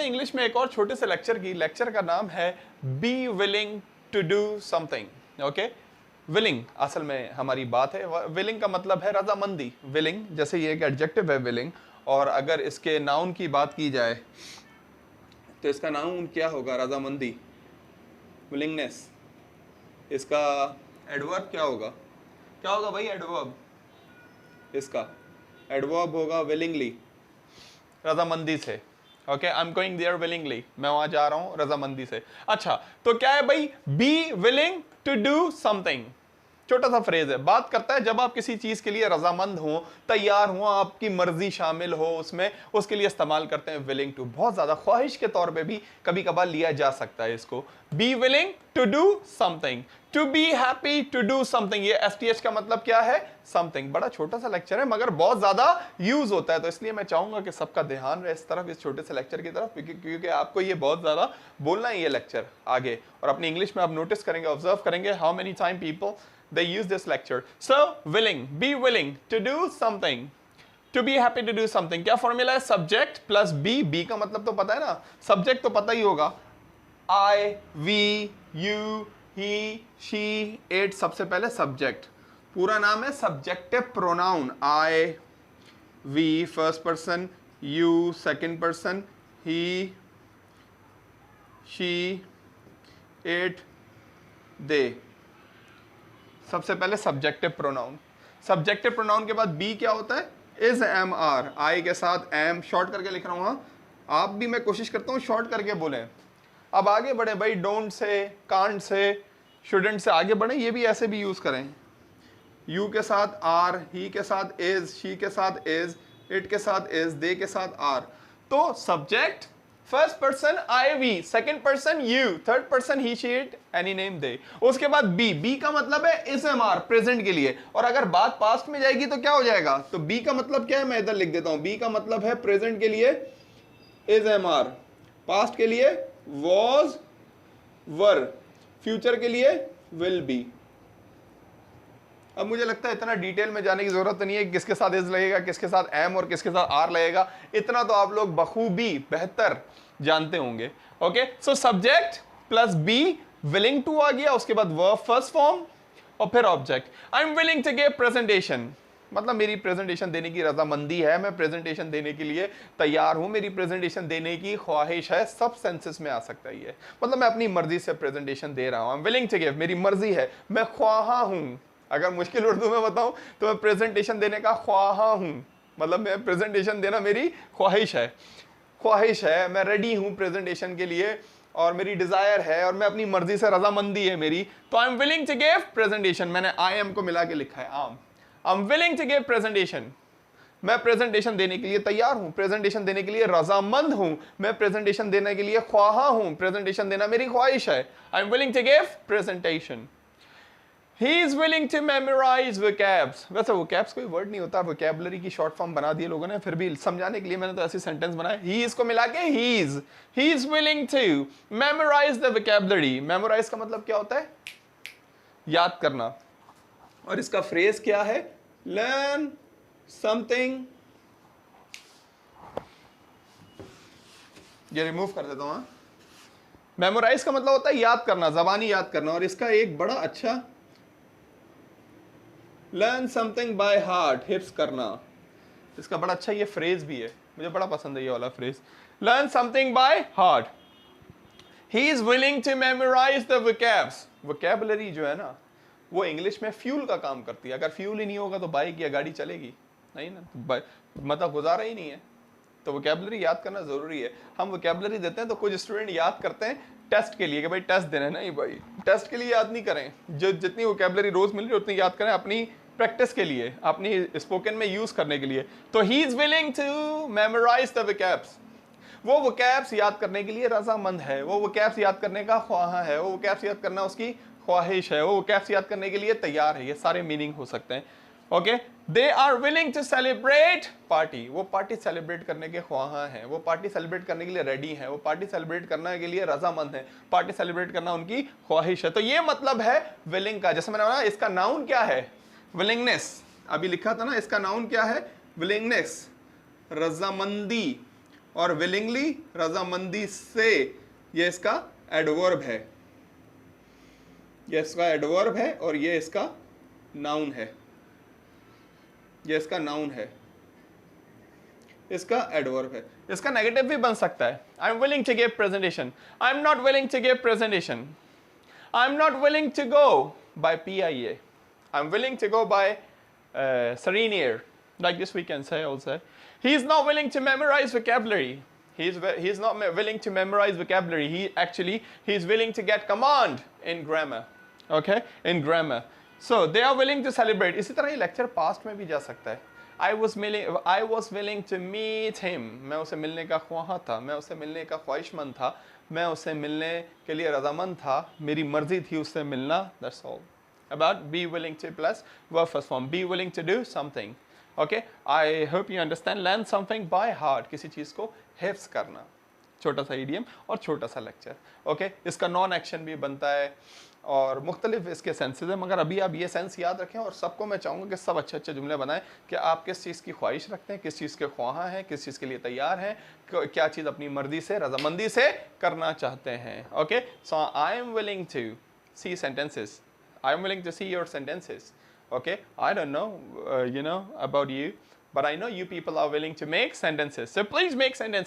हैं इंग्लिश में एक और छोटे से लेक्चर की। लेक्चर का नाम है be willing to do something. Okay, willing असल में हमारी बात है। विलिंग का मतलब है रजामंदी। विलिंग जैसे ये एक एडजेक्टिव है विलिंग, और अगर इसके नाउन की बात की जाए तो इसका नाउन क्या होगा? रजामंदी, विलिंगनेस। इसका एडवर्ब क्या होगा? क्या होगा भाई एडवर्ब? इसका एडवर्ब होगा विलिंगली, रजामंदी से। Okay, I am going there willingly, मैं वहां जा रहा हूं रजामंदी से। अच्छा, तो क्या है भाई? Be willing to do something, छोटा सा फ्रेज है, बात करता है जब आप किसी चीज के लिए रजामंद हो, तैयार हो, आपकी मर्जी शामिल हो उसमें, उसके लिए इस्तेमाल करते हैं विलिंग टू। बहुत ज्यादा ख्वाहिश के तौर पे भी कभी कभार लिया जा सकता है इसको। Be willing to do something, to be happy to do something. ये एसटीएच का मतलब क्या है? समथिंग। बड़ा छोटा सा लेक्चर है मगर बहुत ज्यादा यूज होता है, तो इसलिए मैं चाहूंगा कि सबका ध्यान रहे इस तरफ, इस छोटे से लेक्चर की तरफ, क्योंकि आपको ये बहुत ज्यादा बोलना है ये लेक्चर आगे। और अपनी इंग्लिश में आप नोटिस करेंगे, ऑब्जर्व करेंगे how many time people they use this lecture. So willing, be willing to do something, to be happy to do something. क्या फॉर्मूला है? Subject plus B. बी का मतलब तो पता है ना, सब्जेक्ट तो पता ही होगा, I, we, you, he, she, it। सबसे पहले सब्जेक्ट, पूरा नाम है subjective pronoun. I, we first person, you second person, he, she, it, they। सबसे पहले सब्जेक्टिव प्रोनाउन। सब्जेक्टिव प्रोनाउन के बाद बी क्या होता है? Is, M, are. आई के साथ एम शॉर्ट करके लिख रहा हूं, आप भी, मैं कोशिश करता हूं शॉर्ट करके बोलें। अब आगे बढ़े भाई, don't say, can't say, shouldn't से आगे बढ़े, ये भी ऐसे भी यूज करें। यू के साथ आर, ही के साथ इज, शी के साथ इज, इट के साथ इज, दे के साथ आर। तो subject first person I, we, second person you, third person he, she, it, any name, they. उसके बाद बी। बी का मतलब है इज, एम, आर, प्रेजेंट के लिए। और अगर बात पास्ट में जाएगी तो क्या हो जाएगा? तो बी का मतलब क्या है? मैं इधर लिख देता हूं। बी का मतलब है प्रेजेंट के लिए इज, एम, आर, पास्ट के लिए वॉज, वर, फ्यूचर के लिए विल बी। अब मुझे लगता है इतना डिटेल में जाने की जरूरत नहीं है, किसके साथ इज लगेगा, किसके साथ एम और किसके साथ आर लगेगा, इतना तो आप लोग बखूबी बेहतर जानते होंगे। Okay, so subject plus be, willing to आ गया, उसके बाद वर्ब फर्स्ट फॉर्म और फिर object. I am willing to give presentation, मतलब मेरी प्रेजेंटेशन देने की रजामंदी है, मैं प्रेजेंटेशन देने के लिए तैयार हूं, मेरी प्रेजेंटेशन देने की ख्वाहिश है। सब सेंसेस में आ सकता है ये, मतलब मैं अपनी मर्जी से प्रेजेंटेशन दे रहा हूं। I am willing to give, मेरी मर्जी है, मैं ख्वाहा हूं। अगर मुश्किल उर्दू में बताऊं तो मैं प्रेजेंटेशन देने का ख्वाहा हूं, मतलब मैं प्रेजेंटेशन देना मेरी ख्वाहिश है, ख्वाहिश है, मैं रेडी हूं प्रेजेंटेशन के लिए, और मेरी डिजायर है, और मैं अपनी मर्जी से रजामंदी है मेरी, तो I am willing to give presentation. मैंने आई एम को मिला के लिखा है, I am willing to give presentation. मैं प्रेजेंटेशन देने के लिए तैयार हूं, प्रेजेंटेशन देने के लिए रजामंद हूं, मैं प्रेजेंटेशन देने के लिए ख्वाहा हूं, प्रेजेंटेशन देना मेरी ख्वाहिश है। I am willing to give presentation. He is willing to memorize vocabs। वैसे vocabs कोई वर्ड नहीं होता, vocabulary की शॉर्ट फॉर्म बना दिए लोगों ने, फिर भी समझाने के लिए मैंने तो ऐसी सेंटेंस बनाया। He is को मिला के he is willing to memorize the vocabulary। memorize का मतलब क्या होता है? याद करना। और इसका फ्रेज क्या है? learn something। ये रिमूव कर देता हूं। मेमोराइज का मतलब होता है याद करना, जबानी याद करना, और इसका एक बड़ा अच्छा लर्न समथिंग बाय हार्ट, हिफ्स करना, इसका बड़ा अच्छा ये फ्रेज भी है, मुझे बड़ा पसंद है ये वाला phrase, learn something by heart. He is willing to memorize the vocabs. Vocabulary जो है ना, वो इंग्लिश में फ्यूल का काम करती है। अगर फ्यूल ही नहीं होगा तो बाइक या गाड़ी चलेगी नहीं ना, मतलब गुजारा ही नहीं है। तो वोकैबुलरी याद करना जरूरी है। हम वोकैबुलरी देते हैं तो कुछ स्टूडेंट याद करते हैं टेस्ट के लिए कि भाई टेस्ट देना है, नहीं भाई टेस्ट के लिए याद नहीं करें। जो जितनी वोकैबुलरी रोज मिल रही है उतनी याद करें अपनी प्रैक्टिस के लिए, अपनी स्पोकन में यूज करने के लिए। तो he is willing to memorize the vocabs. वो वोकैब्स याद करने के लिए रजामंद है, वो वोकैब्स याद करने का ख्वाहा है, वो वोकैब्स याद करना उसकी ख्वाहिश है, वो वोकैब्स याद करने के लिए तैयार है। ये सारे मीनिंग हो सकते हैं। Okay, they are willing to celebrate party. वो पार्टी सेलिब्रेट करने के ख्वाहा हैं, वो पार्टी सेलिब्रेट करने के लिए रेडी हैं, वो पार्टी सेलिब्रेट करने के लिए रजामंद हैं, पार्टी सेलिब्रेट करना उनकी ख्वाहिश है। तो ये मतलब है विलिंग का। जैसे मैंने बोला इसका नाउन क्या है? विलिंगनेस। अभी लिखा था ना, इसका नाउन क्या है? विलिंगनेस, रजामंदी, और willingly रजामंदी से, ये इसका एडवर्ब है, ये इसका एडवर्ब है और ये इसका नाउन है, ये इसका नाउन है, इसका एडवर्ब है। इसका नेगेटिव भी बन सकता है, I am willing to give presentation, I am not willing to give presentation, I am not willing to go by PIA, I am willing to go by serene air, like this we can say also. He is not willing to memorize vocabulary, he is not willing to memorize vocabulary, he is willing to get command in grammar, okay, in grammar. So they are willing to celebrate. इसी तरह ये lecture past में भी जा सकता है। I was willing to meet him, मैं उसे मिलने का ख्वाह था, मैं उसे मिलने का ख्वाहिशमंद था, मैं उसे मिलने के लिए रजामंद था, मेरी मर्जी थी उससे मिलना। That's all about be willing to plus verb first form, be willing to do something, okay. I hope you understand, learn something by heart, किसी चीज़ को हिफ्स करना, छोटा सा idiom और छोटा सा लेक्चर, ओके। इसका नॉन एक्शन भी बनता है और मुख्तलिफ इसके सेंसेस हैं, मगर अभी आप ये सेंस याद रखें और सबको मैं चाहूँगा कि सब अच्छे अच्छे जुमले बनाएं कि आप किस चीज़ की ख्वाहिश रखते हैं, किस चीज़ के ख्वाह हैं, किस चीज़ के लिए तैयार हैं, क्या चीज़ अपनी मर्जी से रजामंदी से करना चाहते हैं, okay. So I am willing to see sentences, I am willing to see your sentences, okay. I don't know you know about you, but I know you people are willing to make sentences, so please make sentences.